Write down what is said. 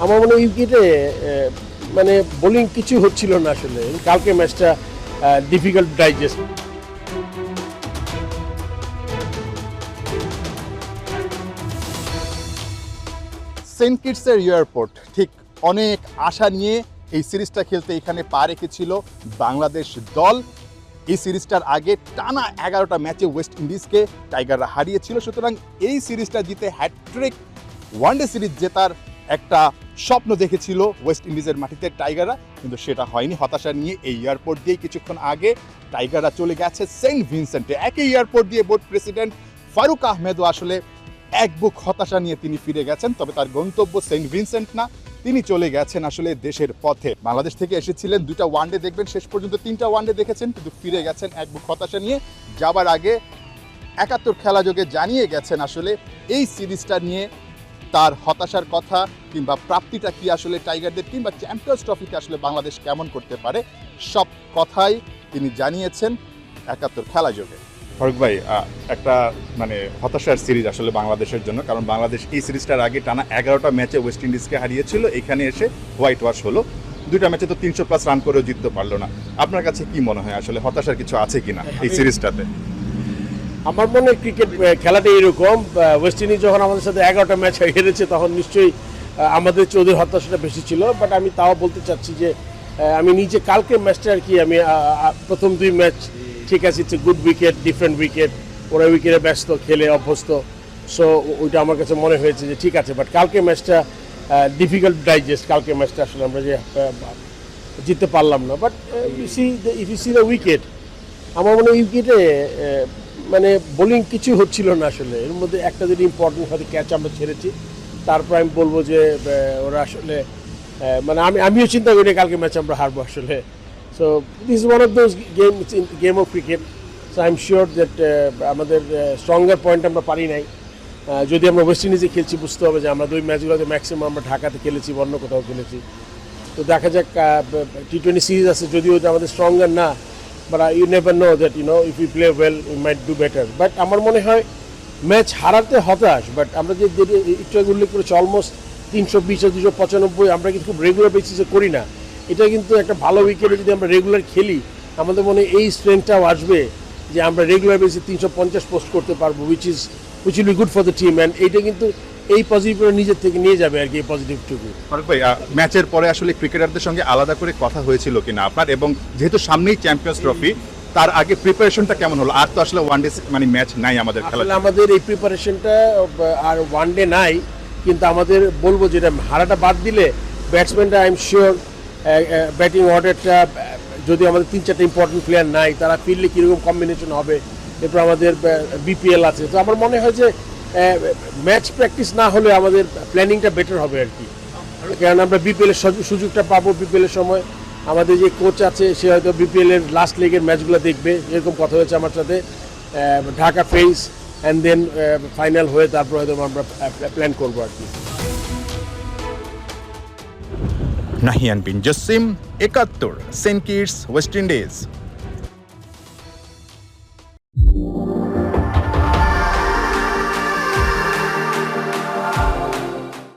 আমার মনে হয় উইকেটে মানে বোলিং কিছু হচ্ছিল না আসলে। কালকে ম্যাচটা ডিফিকাল্ট ডাইজেস্ট। সেন্ট কিটসের এয়ারপোর্ট ঠিক অনেক আশা নিয়ে এই সিরিজটা খেলতে এখানে পা রেখেছিল বাংলাদেশ দল। এই সিরিজটার আগে টানা 11টা ম্যাচে ওয়েস্ট ইন্ডিজকে টাইগাররা হারিয়েছিল। সুতরাং এই সিরিজটা জিতে হ্যাটট্রিক ওয়ানডে সিরিজ জেতার একটা স্বপ্ন দেখেছিল ওয়েস্ট ইন্ডিজের মাটিতে টাইগাররা, কিন্তু সেটা হয়নি। হতাশা নিয়ে এই এয়ারপোর্ট দিয়ে কিছুক্ষণ আগে টাইগাররা চলে গেছে সেন্ট ভিনসেন্টে। একই এয়ারপোর্ট দিয়ে বোর্ড প্রেসিডেন্ট ফারুক আহমেদও আসলে এক বুক হতাশা নিয়ে তিনি ফিরে গেছেন, তবে তার গন্তব্য সেন্ট ভিনসেন্ট না, তিনি চলে গেছেন আসলে দেশের পথে। বাংলাদেশ থেকে এসেছিলেন 2টা ওয়ানডে দেখবেন, শেষ পর্যন্ত 3টা ওয়ানডে দেখেছেন, কিন্তু ফিরে গেছেন এক বুক হতাশা নিয়ে। যাবার আগে 71 খেলা যোগে জানিয়ে গেছেন আসলে এই সিরিজটা নিয়ে তার হতাশার কথা কিংবা প্রাপ্তিটা কি আসলে টাইগারদের, কিংবা চ্যাম্পিয়ন্স ট্রফিতে আসলে বাংলাদেশ কেমন করতে পারে, সব কথাই তিনি জানিয়েছেন 71 খেলা যোগে। ফারুক ভাই, একটা মানে হতাশার সিরিজ আসলে বাংলাদেশের জন্য, কারণ বাংলাদেশ এই সিরিজটার আগে টানা 11টা ম্যাচে ওয়েস্ট ইন্ডিজকে হারিয়েছিল, এখানে এসে হোয়াইট ওয়াশ হলো। 2টা ম্যাচে তো 300+ রান করেও জিততে পারলো না। আপনার কাছে কি মনে হয় আসলে হতাশার কিছু আছে কিনা এই সিরিজটাতে? আমার মনে হয় ক্রিকেট খেলাটা এরকম, ওয়েস্ট ইন্ডিজ যখন আমাদের সাথে 11টা ম্যাচ হেরেছে তখন নিশ্চয়ই আমাদের ওদের হতাশাটা বেশি ছিল। বাট আমি তাও বলতে চাচ্ছি যে আমি নিজে কালকের ম্যাচটা আর কি, আমি প্রথম 2 ম্যাচ ঠিক আছে, it's a good wicket, different wicket, ওরা উইকেটে ব্যস্ত, খেলে অভ্যস্ত, সো ওইটা আমার কাছে মনে হয়েছে যে ঠিক আছে। বাট কালকে ম্যাচটা ডিফিকাল্ট ডাইজেস্ট। কালকে ম্যাচটা আসলে আমরা যে জিততে পারলাম না। But if you see the wicket, আমার মনে হয় উইকেটে মানে বোলিং কিছু হচ্ছিল না আসলে। এর মধ্যে একটা যদি ইম্পর্টেন্ট হয়তো ক্যাচ আমরা ছেড়েছি, তারপর আমি বলবো যে ওরা আসলে মানে আমিও চিন্তা করি কালকে ম্যাচ আমরা হারবো আসলে। So this is one of those game of cricket. So I am sure that আমাদের স্ট্রঙ্গার পয়েন্ট আমরা পারি নাই। যদি আমরা ওয়েস্ট ইন্ডিজে খেলছি বুঝতে হবে যে আমরা 2 ম্যাচগুলোতে ম্যাক্সিমাম আমরা ঢাকাতে খেলেছি, অন্য কোথাও খেলেছি। তো দেখা যাক, T20 সিরিজ আছে, যদিও এটা আমাদের স্ট্রঙ্গার না, but you never know that if you play well we might do better. But আমার মনে হয় ম্যাচ হারাতে হতাশ, বাট আমরা যে একটু আগে উল্লেখ করেছি অলমোস্ট 320 295 আমরা কিন্তু খুব রেগুলার বেসিসে করি না। এটা কিন্তু একটা ভালো উইকেটে যদি আমরা রেগুলার খেলি, আমাদের মনে এই স্ট্রেংথটাও আসবে যে আমরা রেগুলার বেসিসে 350 পোস্ট করতে পারবো, which will be good for the team. And এইটা কিন্তু এই পজিটিভটা নিজের থেকে নিয়ে যাবে আর কি, এই পজিটিভটুকু। ফারুক ভাই, ম্যাচের পরে আসলে ক্রিকেটারদের সঙ্গে আলাদা করে কথা হয়েছিল কিনা আপনার? এবং যেহেতু সামনেই চ্যাম্পিয়ন্স ট্রফি, তার আগে প্রিপারেশনটা কেমন হলো? আর তো আসলে ওয়ানডে মানে ম্যাচ নাই আমাদের খেলা। আমাদের এই প্রিপারেশনটা আর ওয়ানডে নাই, কিন্তু আমাদের বলবো যেটা হারাটা বাদ দিলে ব্যাটসম্যানরা আই এম শিওর ব্যাটিং অর্ডারটা, যদি আমাদের 3-4টা ইম্পর্টেন্ট প্লেয়ার নাই, তারা ফিল্ডে কীরকম কম্বিনেশন হবে। এরপর আমাদের বিপিএল আছে, তো আমার মনে হয় যে ম্যাচ প্র্যাকটিস না হলে আমাদের প্ল্যানিংটা বেটার হবে আর কি। কারণ আমরা বিপিএলের সুযোগটা পাবো। বিপিএলের সময় আমাদের যে কোচ আছে সে হয়তো বিপিএলের লাস্ট লেগের ম্যাচগুলো দেখবে, এরকম কথা হয়েছে আমার সাথে। Dhaka face and then final হয়ে তারপর হয়তো আমরা প্ল্যান করবো আর কি। Nahiyan Bin Jasim, 71, Saint Kitts, West Indies.